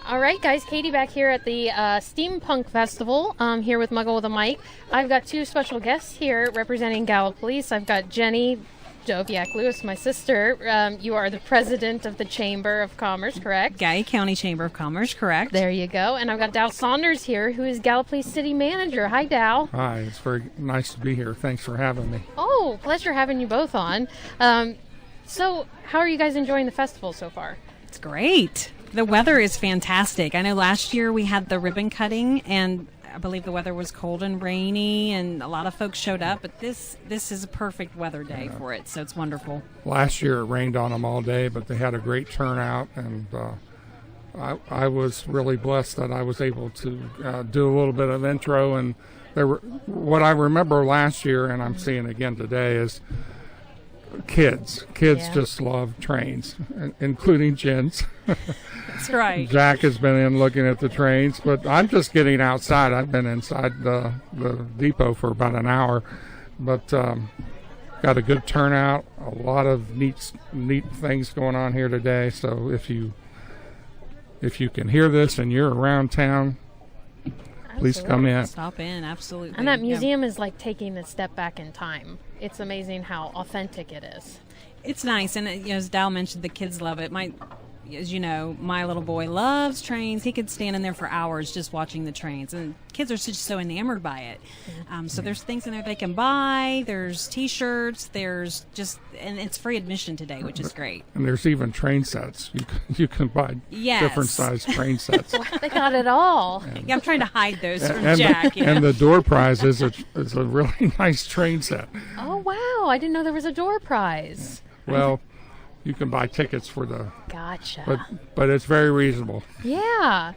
All right, guys, Katie back here at the Steampunk Festival. Here with Muggle with a Mic. I've got two special guests here representing Gallipolis. I've got Jenni Lewis, my sister. You are the president of the Chamber of Commerce, correct? Gallia County Chamber of Commerce, correct. There you go. And I've got Dow Saunders here, who is Gallipolis City Manager. Hi, Dow. Hi, it's very nice to be here. Thanks for having me. Oh, pleasure having you both on. So, how are you guys enjoying the festival so far? It's great. The weather is fantastic. I know last year we had the ribbon cutting, and I believe the weather was cold and rainy, and a lot of folks showed up, but this is a perfect weather day for it, so it's wonderful. Last year it rained on them all day, but they had a great turnout, and I was really blessed that I was able to do a little bit of intro, and what I remember last year, and I'm seeing again today, is kids just love trains, including Jen's. That's right. Jack has been in looking at the trains, but I'm just getting outside. I've been inside the depot for about an hour, but got a good turnout, a lot of neat things going on here today. So if you can hear this and you're around town, please come in. Stop in, absolutely. And that museum is like taking a step back in time. It's amazing how authentic it is. It's nice, and as Dal mentioned, the kids love it. As you know, my little boy loves trains. He could stand in there for hours just watching the trains, and kids are just so enamored by it. So there's things in there they can buy. There's T-shirts. And it's free admission today, which is great. And there's even train sets. You can buy different size train sets. They got it all. Yeah, I'm trying to hide those from Jack. And the door prize is a really nice train set. Oh wow! I didn't know there was a door prize. Well, you can buy tickets for the. Gotcha. But it's very reasonable. Yeah.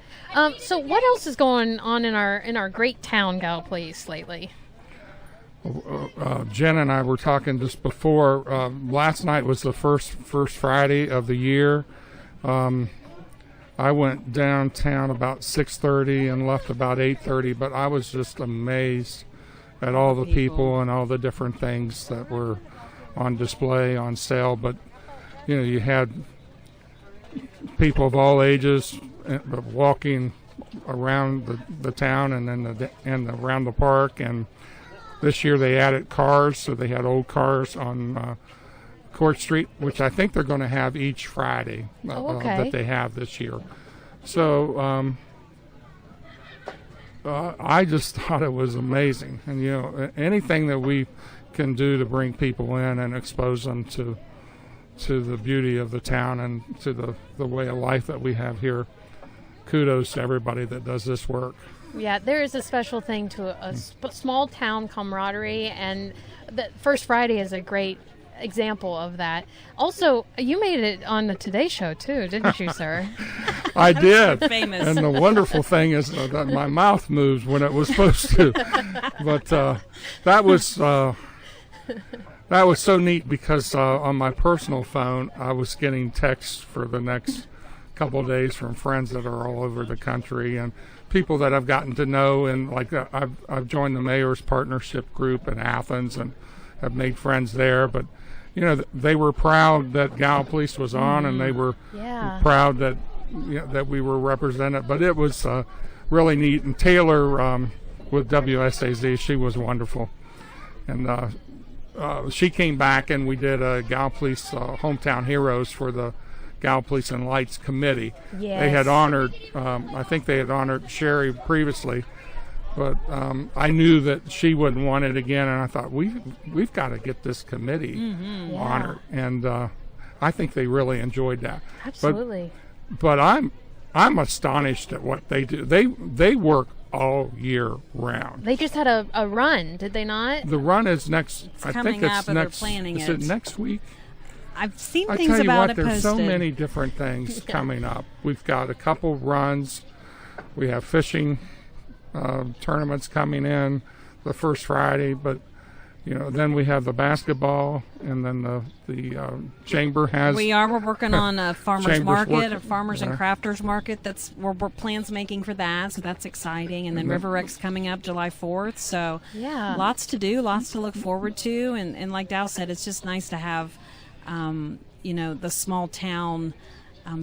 So what else is going on in our great town, Gallipolis, lately? Jen and I were talking just before. Last night was the first Friday of the year. I went downtown about 6:30 and left about 8:30. But I was just amazed at all the people and all the different things that were on display, on sale. But you had people of all ages walking around the town and around the park. And this year they added cars, so they had old cars on Court Street, which I think they're going to have each Friday that they have this year. So I just thought it was amazing. And anything that we can do to bring people in and expose them to the beauty of the town and to the way of life that we have here, kudos to everybody that does this work. Yeah, there is a special thing to a small town camaraderie, and the First Friday is a great example of that. Also, you made it on the Today Show too, didn't you, sir? I did. Famous. And the wonderful thing is that my mouth moves when it was supposed to. But that was so neat because on my personal phone, I was getting texts for the next couple of days from friends that are all over the country and people that I've gotten to know. And like I've joined the Mayor's Partnership Group in Athens and have made friends there. But they were proud that Gallipolis was on, and they were proud that that we were represented. But it was really neat. And Taylor with WSAZ, she was wonderful, and she came back and we did a Gallipolis Hometown Heroes for the Gallipolis and Lights Committee. Yes. They had honored, I think they had honored Sherry previously, but I knew that she wouldn't want it again, and I thought we've got to get this committee honored, and I think they really enjoyed that. Absolutely. But I'm astonished at what they do. They work all year round. They just had a run, did they not? The run is next. I think it's next. Planning is it next week? I've seen I things tell you about what, it there's posted. so many different things coming up. We've got a couple runs. We have fishing tournaments coming in the first Friday, but then we have the basketball, and then the chamber has. We're working on a farmers market, a farmers and crafters market. We're plans making for that, so that's exciting. And then River Rec's coming up July 4th, so lots to do, lots to look forward to. And like Dow said, it's just nice to have, the small town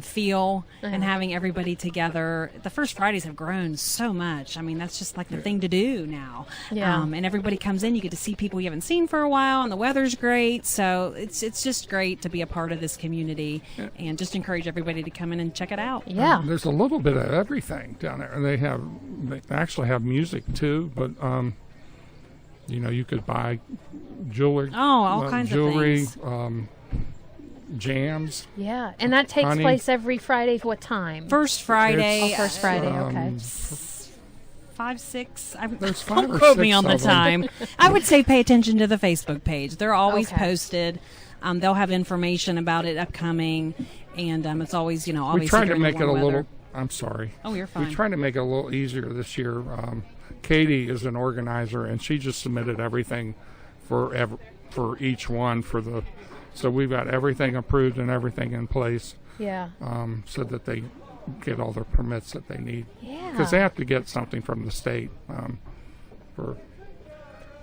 feel and having everybody together. The First Fridays have grown so much. I mean, that's just like the thing to do now. Yeah. And everybody comes in. You get to see people you haven't seen for a while, and the weather's great. So it's just great to be a part of this community, and just encourage everybody to come in and check it out. Yeah. There's a little bit of everything down there. They actually have music too, but you could buy jewelry. Oh, all kinds of jewelry, things. Jams. Yeah, and that takes Honey. place every Friday. What time? First Friday. First Friday. Okay. 5, 6. There's 5 Don't or quote 6 me on the of them. time. I would say pay attention to the Facebook page. They're always Okay. posted. They'll have information about it upcoming, and it's always, obviously We tried to during make the it a warm little. weather. I'm sorry. Oh, you're fine. We tried to make it a little easier this year. Katie is an organizer, and she just submitted everything for each one so we've got everything approved and everything in place, Yeah. so that they get all the permits that they need. Yeah. Because they have to get something from the state.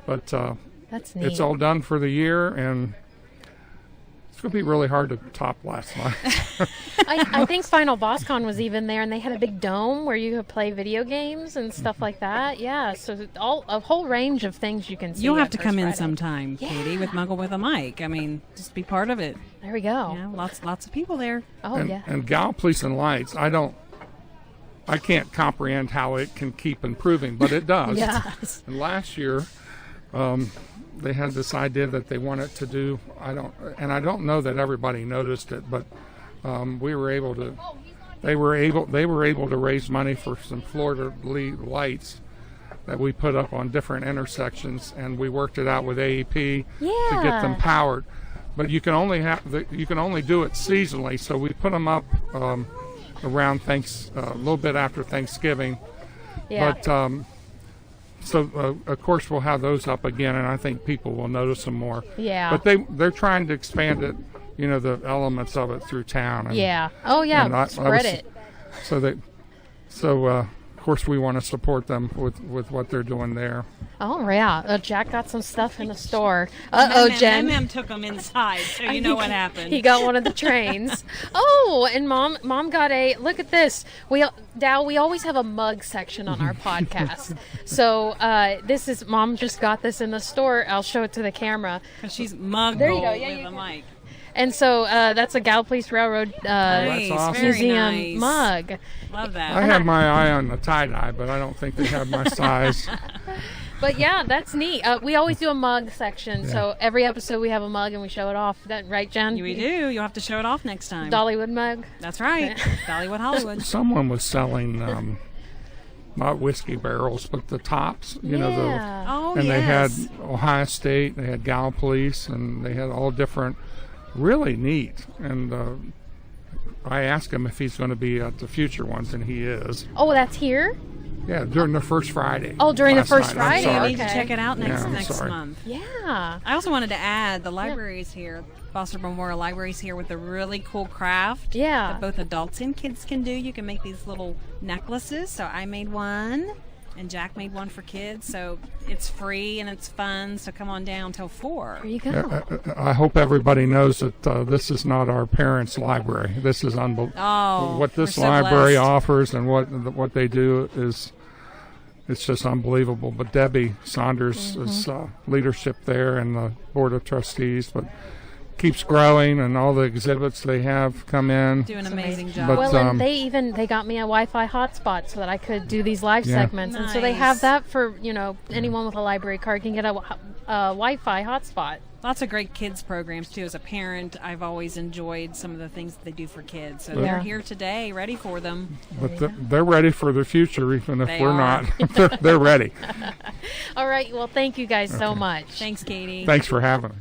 But That's neat. it's all done for the year, and it's going to be really hard to top last night. I think Final BossCon was even there, and they had a big dome where you could play video games and stuff like that. Yeah, so a whole range of things you can see. You'll have at to First come in Friday. sometime, Katie, with Muggle with a Mic. I mean, just be part of it. There we go. Yeah, lots of people there. Oh and, yeah. and Gallipolis and Lights, I can't comprehend how it can keep improving, but it does. Yes. And last year, they had this idea that they wanted to do. I don't know that everybody noticed it, but they were able to raise money for some fleur-de-lis lights that we put up on different intersections, and we worked it out with AEP to get them powered. But you can only do it seasonally, so we put them up around a little bit after Thanksgiving. Yeah. But so of course we'll have those up again, and I think people will notice them more. Yeah. But they're trying to expand it, the elements of it through town. And, Yeah. Oh yeah. and Spread it. So of course we want to support them with what they're doing there. Oh yeah. Jack got some stuff in the store. Jen. Mem took them inside, so you know what happened. He got one of the trains. Oh, and mom got look at this. We always have a mug section on our podcast. So this is mom just got this in the store. I'll show it to the camera. Because she's Muggle There you go. Yeah, with you a can- mic. And so that's a Gallipolis Railroad Nice, awesome. very museum nice. mug. Love that. I have my eye on the tie-dye, but I don't think they have my size. But yeah, that's neat. We always do a mug section. So every episode we have a mug and we show it off. That right, Jen? We do. You'll have to show it off next time. Dollywood mug. That's right. Dollywood Hollywood. Someone was selling not whiskey barrels, but the tops. Yeah. Oh, And yes. they had Ohio State, they had Gallipolis, and they had all different, really neat. And I asked him if he's going to be at the future ones, and he is. Oh, that's here? Yeah, during the first Friday. Oh, during the last first night. I'm Friday, You sorry. need to Okay. check it out Yeah, I'm next sorry. month. Yeah. I also wanted to add the library is here. Foster Memorial Library is here with a really cool craft Yeah. that both adults and kids can do. You can make these little necklaces. So I made one, and Jack made one for kids. So it's free and it's fun. So come on down till 4. There you go. I hope everybody knows that this is not our parents' library. This is unbelievable. Oh, What this we're so library blessed. offers and what they do is, it's just unbelievable. But Debbie Saunders is leadership there and the board of trustees, but keeps growing, and all the exhibits they have come in. Do an amazing job. But, Well, and they got me a Wi-Fi hotspot so that I could do these live Yeah. segments, and so they Nice. have that for anyone with a library card can get a Wi-Fi hotspot. Lots of great kids programs too. As a parent, I've always enjoyed some of the things that they do for kids. So Yeah. they're here today, ready for them. But they're ready for the future, even if They we're are. not. They're ready. All right. Well, thank you guys so much. Thanks, Katie. Thanks for having us.